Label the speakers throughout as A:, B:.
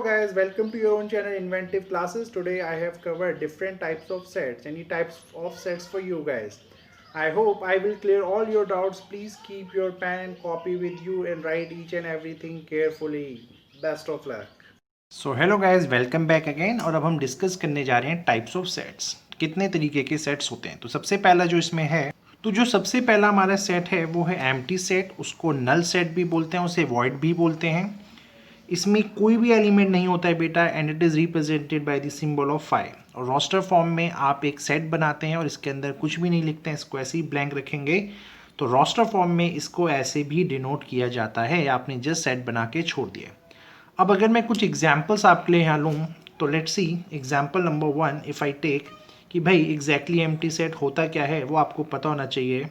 A: guys, welcome to your own channel Inventive Classes. Today I have covered different types of sets, any types of sets for you guys. I hope I will clear all your doubts. Please keep your pen and copy with you and write each and everything carefully. Best of luck.
B: So hello guys, welcome back again. और अब हम discuss करने जा रहे हैं types of sets. कितने तरीके के सेट्स होते हैं। तो सबसे पहला जो इसमें है, तो जो सबसे पहला हमारा सेट है वो है एम्प्टी सेट। उसको नल सेट भी बोलते हैं, उसे वॉइड भी बोलते हैं। इसमें कोई भी एलिमेंट नहीं होता है बेटा, and it is represented by the symbol of 5। और रोस्टर फॉर्म में आप एक सेट बनाते हैं और इसके अंदर कुछ भी नहीं लिखते हैं, इसको ऐसे ही ब्लैंक रखेंगे। तो रोस्टर फॉर्म में इसको ऐसे भी डिनोट किया जाता है, आपने जस्ट सेट बना के छोड़ दिया। अब अगर मैं कुछ एग्जाम्पल्स आपके लिए यहाँ लूँ, तो let's see example number 1 if I take कि भाई एग्जैक्टली एम्प्टी सेट होता क्या है वो आपको पता होना चाहिए।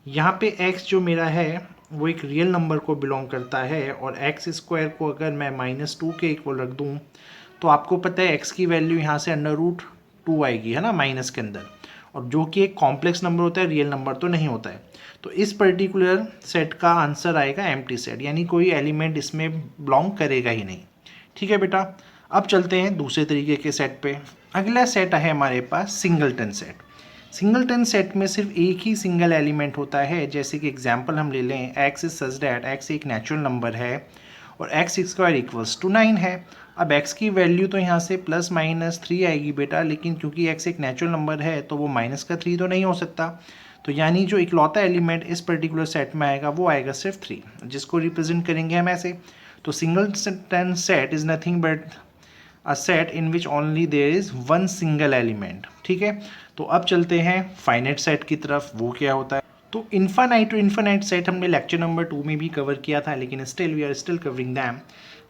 B: यहाँ पे x जो मेरा है वो एक रियल नंबर को बिलोंग करता है, और एक्स स्क्वायर को अगर मैं -2 के इक्वल रख दूँ तो आपको पता है x की वैल्यू यहाँ से √2 आएगी, है ना, माइनस के अंदर। और जो कि एक कॉम्प्लेक्स नंबर होता है, रियल नंबर तो नहीं होता है। तो इस पर्टिकुलर सेट का आंसर आएगा एम्प्टी सेट, यानी कोई एलिमेंट इसमें बिलोंग करेगा ही नहीं। ठीक है बेटा, अब चलते हैं दूसरे तरीके के सेट पे। अगला सेट है हमारे पास सिंगलटन सेट। सिंगलटन सेट में सिर्फ एक ही सिंगल एलिमेंट होता है। जैसे कि एग्जांपल हम ले लें, x is such that x एक नेचुरल नंबर है और x स्क्वायर इक्वल्स टू 9 है। अब x की वैल्यू तो यहाँ से ±3 आएगी बेटा, लेकिन क्योंकि x एक नेचुरल नंबर है तो वो -3 तो नहीं हो सकता। तो यानी जो इकलौता एलिमेंट इस पर्टिकुलर सेट में आएगा वो आएगा सिर्फ 3, जिसको रिप्रेजेंट करेंगे हम ऐसे। तो singleton set is nothing but a set in which only there is one single element. ठीक है, तो अब चलते हैं फाइनाइट सेट की तरफ। वो क्या होता है, तो इन्फानाइट और इन्फानाइट सेट हमने लेक्चर नंबर 2 में भी कवर किया था, लेकिन still we are still covering them.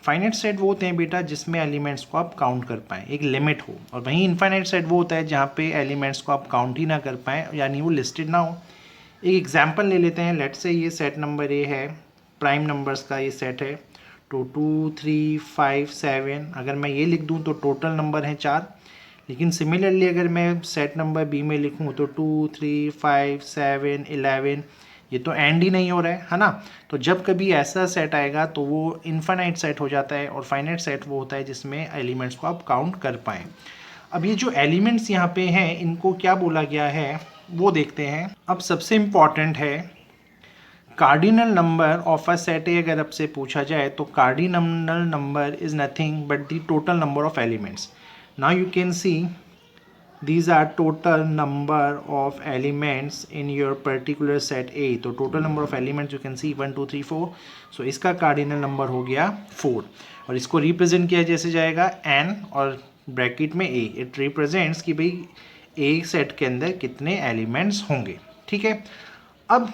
B: Finite set वो होते हैं बेटा जिसमें एलिमेंट्स को आप काउंट कर पाएँ, एक लिमिट हो। और वहीं इन्फानाइट सेट वो होता है जहाँ पे एलिमेंट्स को आप काउंट ही ना कर पाएँ, यानी वो लिस्टेड ना हो। एक एग्जाम्पल ले लेते हैं। लेट्स से ये सेट नंबर ए है, प्राइम नंबर्स का ये सेट है। तो 2 3 5 7, अगर मैं ये लिख दूँ तो टोटल नंबर है 4। लेकिन सिमिलरली अगर मैं सेट नंबर बी में लिखूँ तो 2 3 5 7 11, ये तो एंड ही नहीं हो रहा है ना। तो जब कभी ऐसा सेट आएगा तो वो इन्फानाइट सेट हो जाता है, और फाइनाइट सेट वो होता है जिसमें एलिमेंट्स को आप काउंट कर पाएँ। अब ये जो एलिमेंट्स यहाँ पे हैं इनको क्या बोला गया है वो देखते हैं। अब सबसे इम्पॉर्टेंट है cardinal number of a set ए। अगर आपसे पूछा जाए तो cardinal number is nothing but the total number of elements. Now you can C these are total number of elements in your particular set A। तो total number of elements you can see 1 2 3 4। so इसका cardinal number हो गया 4, और इसको represent किया जैसे जाएगा n और ब्रैकेट में A। इट रिप्रेजेंट्स कि भाई A सेट के अंदर कितने एलिमेंट्स होंगे। ठीक है, अब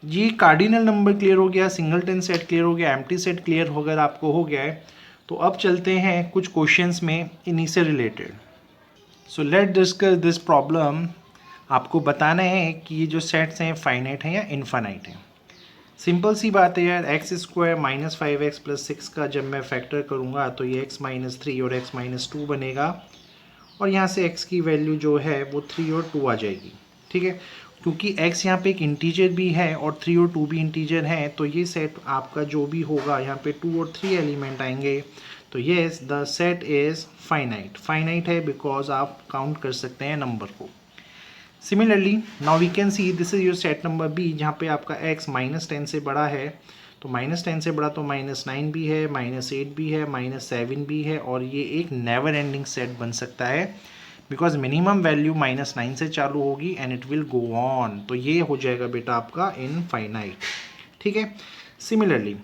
B: ये कार्डिनल नंबर क्लियर हो गया, सिंगलटन सेट क्लियर हो गया, एम्प्टी सेट क्लियर होकर आपको हो गया है। तो अब चलते हैं कुछ क्वेश्चंस में इन्हीं से related. So let discuss this problem. आपको बताना है कि ये जो सेट्स हैं फाइनाइट हैं या इनफाइनाइट हैं। सिंपल सी बात है यार, एक्स स्क्वायर -5x + 6 का जब मैं फैक्टर करूँगा तो ये x - 3 और x - 2 बनेगा, और यहाँ से x की वैल्यू जो है वो 3 और 2 आ जाएगी। ठीक है, क्योंकि x यहाँ पे एक इंटीजर भी है और 3 और 2 भी इंटीजर हैं, तो ये सेट आपका जो भी होगा यहाँ पे 2 और 3 एलिमेंट आएंगे। तो yes, the set is finite. Finite है बिकॉज आप काउंट कर सकते हैं नंबर को। Similarly now we can see this is your set number B, जहाँ पे आपका x -10 से बड़ा है। तो -10 से बड़ा तो -9 भी है, -8 भी है, -7 भी है, और ये एक नेवर एंडिंग सेट बन सकता है बिकॉज मिनिमम वैल्यू -9 से चालू होगी and it will go on. तो ये हो जाएगा बेटा आपका इनफाइनाइट। ठीक है, सिमिलरली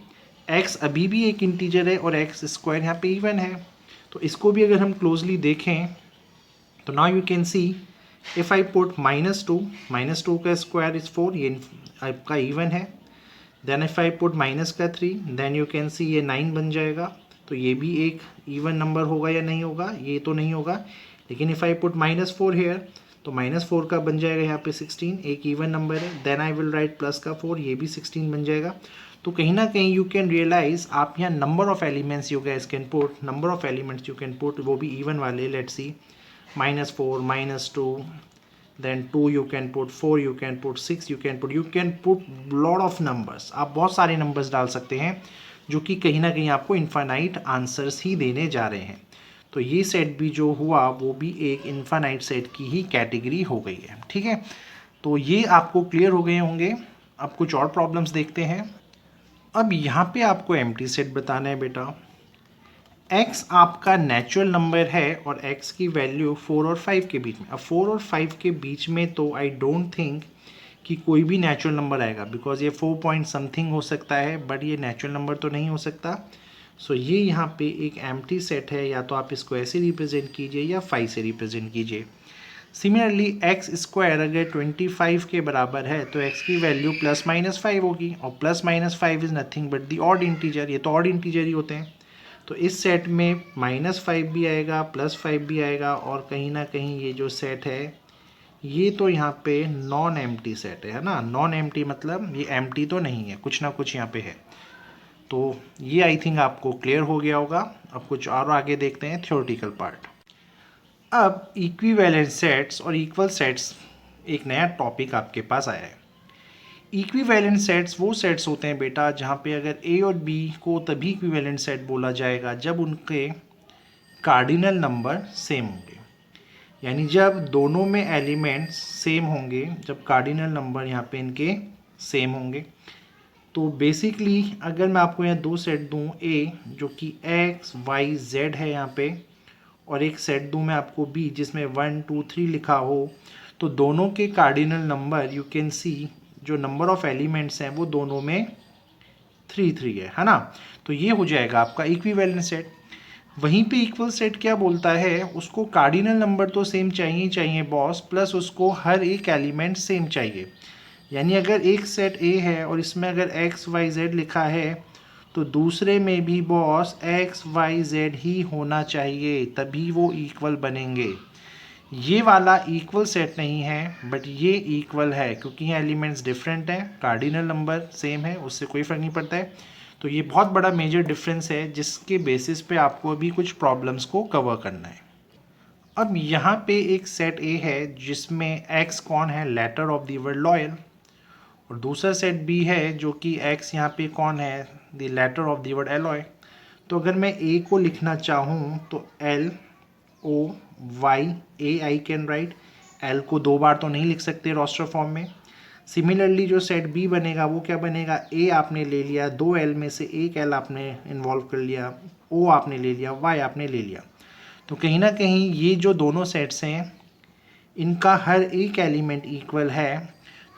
B: x अभी भी एक इंटीजर है और x स्क्वायर यहाँ पे इवन है। तो इसको भी अगर हम क्लोजली देखें तो now you can see if I put -2 का स्क्वायर इज 4, ये आपका इवन है। Then if I put -3 then you can see ये 9 बन जाएगा। तो ये भी एक इवन नंबर होगा या नहीं होगा, ये तो नहीं होगा। लेकिन इफ़ आई पुट -4 हेयर तो -4 का बन जाएगा यहाँ पे 16, एक इवन नंबर है। Then I will write plus का 4, ये भी 16 बन जाएगा। तो कहीं ना कहीं यू कैन रियलाइज आप यहाँ number of elements you gas can put, number of elements you can put, वो भी इवन वाले। Let's see -4 -2, then 2 you can put, 4 you can put, 6 you can put lot of numbers। आप बहुत सारे numbers डाल सकते हैं। जो कि कहीं ना कहीं आपको इन्फानाइट आंसर्स ही देने जा रहे हैं। तो ये सेट भी जो हुआ वो भी एक इन्फानाइट सेट की ही कैटेगरी हो गई है। ठीक है, तो ये आपको क्लियर हो गए होंगे। अब कुछ और प्रॉब्लम्स देखते हैं। अब यहाँ पे आपको एम्प्टी सेट बताना है बेटा। x आपका नेचुरल नंबर है और x की वैल्यू 4 और 5 के बीच में। अब 4 और 5 के बीच में तो आई डोंट थिंक कि कोई भी नेचुरल नंबर आएगा, बिकॉज ये 4 पॉइंट समथिंग हो सकता है, बट ये नेचुरल नंबर तो नहीं हो सकता। सो ये यहाँ पे एक एम्प्टी सेट है, या तो आप इसको ऐसे रिप्रेजेंट कीजिए या 5 से रिप्रेजेंट कीजिए। सिमिलरली एक्स स्क्वायर अगर 25 के बराबर है तो x की वैल्यू प्लस माइनस 5 होगी, और plus minus 5 is nothing but the odd integer. ये तो ऑड इंटीजर ही होते हैं, तो इस सेट में -5 भी आएगा, +5 भी आएगा, और कहीं ना कहीं ये जो सेट है ये तो यहाँ पे नॉन एम्प्टी सेट है ना। नॉन एम्प्टी मतलब ये एम्प्टी तो नहीं है, कुछ ना कुछ यहाँ पे है। तो ये आई थिंक आपको क्लियर हो गया होगा। अब कुछ और आगे देखते हैं थ्योरेटिकल पार्ट। अब इक्विवेलेंट सेट्स और इक्वल सेट्स एक नया टॉपिक आपके पास आया है। इक्विवेलेंट सेट्स वो सेट्स होते हैं बेटा जहाँ पे अगर ए और बी को तभी इक्विवेलेंट सेट बोला जाएगा जब उनके कार्डिनल नंबर सेम होंगे, यानी जब दोनों में एलिमेंट्स सेम होंगे, जब कार्डिनल नंबर यहाँ पे इनके सेम होंगे। तो बेसिकली अगर मैं आपको यहाँ दो सेट दूँ, ए जो कि एक्स वाई जेड है यहाँ पे, और एक सेट दूँ मैं आपको बी जिसमें 1 2 3 लिखा हो, तो दोनों के कार्डिनल नंबर यू कैन सी जो नंबर ऑफ एलिमेंट्स हैं वो दोनों में 3 है ना। तो ये हो जाएगा आपका इक्विवेलेंट सेट। वहीं पे इक्वल सेट क्या बोलता है, उसको कार्डिनल नंबर तो सेम चाहिए बॉस, प्लस उसको हर एक एलिमेंट सेम चाहिए। यानी अगर एक सेट ए है और इसमें अगर एक्स वाई जेड लिखा है तो दूसरे में भी बॉस एक्स वाई जेड ही होना चाहिए, तभी वो इक्वल बनेंगे। ये वाला इक्वल सेट नहीं है बट ये इक्वल है, क्योंकि ये एलिमेंट्स डिफरेंट हैं, कार्डिनल नंबर सेम है, उससे कोई फ़र्क नहीं पड़ता है। तो ये बहुत बड़ा मेजर डिफरेंस है जिसके बेसिस पे आपको अभी कुछ प्रॉब्लम्स को कवर करना है। अब यहाँ पे एक सेट ए है जिसमें एक्स कौन है, letter of the word loyal, और दूसरा सेट बी है जो कि एक्स यहाँ पे कौन है, the letter of the word alloy. तो अगर मैं ए को लिखना चाहूँ तो L O Y A I can write. L को दो बार तो नहीं लिख सकते रोस्टर फॉर्म में। सिमिलरली जो सेट बी बनेगा वो क्या बनेगा, ए आपने ले लिया, दो एल में से एक एल आपने इन्वॉल्व कर लिया, ओ आपने ले लिया, वाई आपने ले लिया। तो कहीं ना कहीं ये जो दोनों सेट्स हैं इनका हर एक एलिमेंट इक्वल है,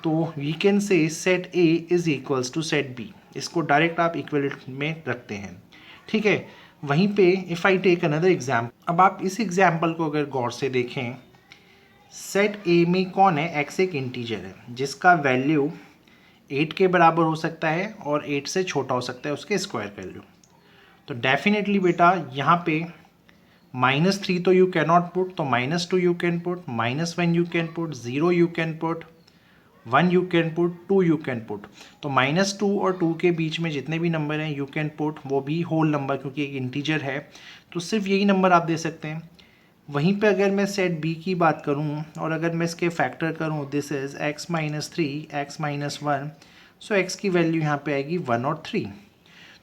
B: तो we can say set A is equals to set B. इसको डायरेक्ट आप इक्वल में रखते हैं, ठीक है। वहीं पे if I take another example, अब आप इस एग्जाम्पल को अगर गौर से देखें, सेट ए में कौन है, एक्स एक इंटीजर है जिसका वैल्यू 8 के बराबर हो सकता है और 8 से छोटा हो सकता है उसके स्क्वायर वैल्यू। तो डेफिनेटली बेटा यहाँ पे -3 तो यू कैन नॉट पुट, तो -2 you can put, -1 you can put, 0 you can put, 1 you can put, 2 you can put. तो -2 और 2 के बीच में जितने भी नंबर हैं यू कैन पुट, वो भी होल नंबर क्योंकि एक इंटीजर है तो सिर्फ यही नंबर आप दे सकते हैं। वहीं पे अगर मैं सेट बी की बात करूं और अगर मैं इसके फैक्टर करूं, this is x - 3 x - 1, so x की वैल्यू यहाँ पे आएगी 1 और 3।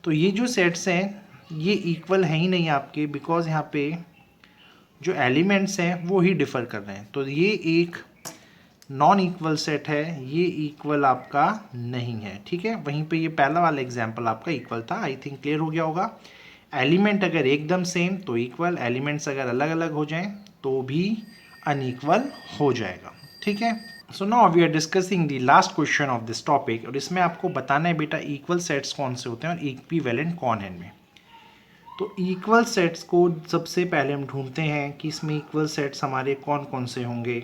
B: तो ये जो सेट्स हैं ये इक्वल है ही नहीं आपके, बिकॉज यहाँ पे जो एलिमेंट्स हैं वो ही डिफ़र कर रहे हैं। तो ये एक नॉन इक्वल सेट है, ये इक्वल आपका नहीं है, ठीक है। वहीं पे ये पहला वाला एग्जाम्पल आपका इक्वल था, आई थिंक क्लियर हो गया होगा। एलिमेंट अगर एकदम सेम तो इक्वल, एलिमेंट्स अगर अलग अलग हो जाएं तो भी अनइक्वल हो जाएगा, ठीक है। So now we are discussing the last question of this topic, और इसमें आपको बताना है बेटा इक्वल सेट्स कौन से होते हैं और इक्विवेलेंट कौन है इनमें। तो इक्वल सेट्स को सबसे पहले हम ढूंढते हैं कि इसमें इक्वल सेट्स हमारे कौन कौन से होंगे।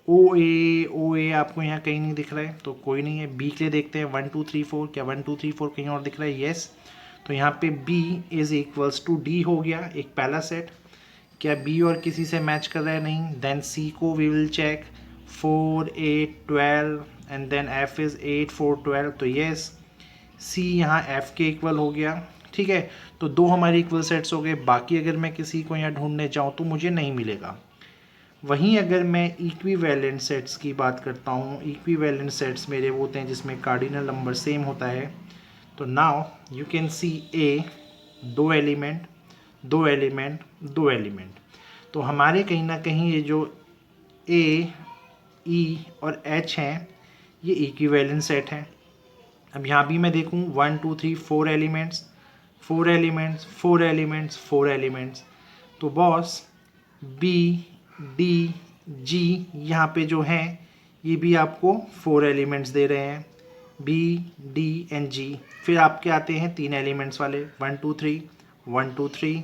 B: ओ ए आपको यहाँ कहीं नहीं दिख रहा है तो कोई नहीं है। बी के लिए देखते हैं 1 2 3 4, क्या 1 2 3 4 कहीं और दिख रहा है, येस। तो यहाँ पे B is equals to D हो गया एक पहला सेट। क्या B और किसी से मैच कर रहा है, नहीं। देन C को we will check 4 8 12 and then F is 8 4 12, तो येस C यहाँ F के इक्वल हो गया, ठीक है। तो दो हमारे इक्वल सेट्स हो गए। बाकी अगर मैं किसी को यहाँ ढूंढने जाऊँ तो मुझे नहीं मिलेगा। वहीं अगर मैं इक्विवेलेंट सेट्स की बात करता हूँ, इक्विवेलेंट सेट्स मेरे वो होते हैं जिसमें कार्डिनल नंबर सेम होता है। तो now you can C A, 2 element, 2 element, 2 element. तो हमारे कहीं ना कहीं ये जो ए, ई और एच हैं ये इक्विवेलेंट सेट है। अब यहाँ भी मैं देखूँ 1 2 3 4 एलिमेंट्स, 4 एलिमेंट्स, 4 एलिमेंट्स, 4 एलिमेंट्स। तो बॉस बी, डी, जी यहाँ पे जो हैं ये भी आपको 4 एलिमेंट्स दे रहे हैं, बी, डी एंड जी। फिर आपके आते हैं 3 एलिमेंट्स वाले 1 2 3, 1 2 3,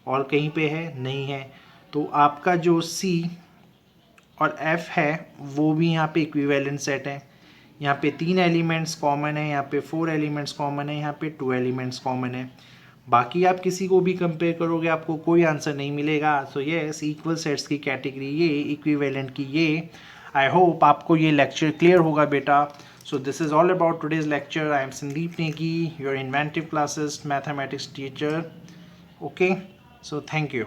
B: और कहीं पे है नहीं है। तो आपका जो सी और एफ है वो भी यहाँ पे इक्विवेलेंट सेट है। यहाँ पे 3 एलिमेंट्स कॉमन है, यहाँ पे 4 एलिमेंट्स कॉमन है, यहाँ पे 2 एलिमेंट्स कॉमन है। बाकी आप किसी को भी कंपेयर करोगे आपको कोई आंसर नहीं मिलेगा। सो यस, इक्वल सेट्स की कैटेगरी ये, इक्विवेलेंट की ये। आई होप आपको ये लेक्चर क्लियर होगा बेटा। So this is all about today's lecture. I am Sandeep Negi, your inventive classes mathematics teacher. Okay, so thank you.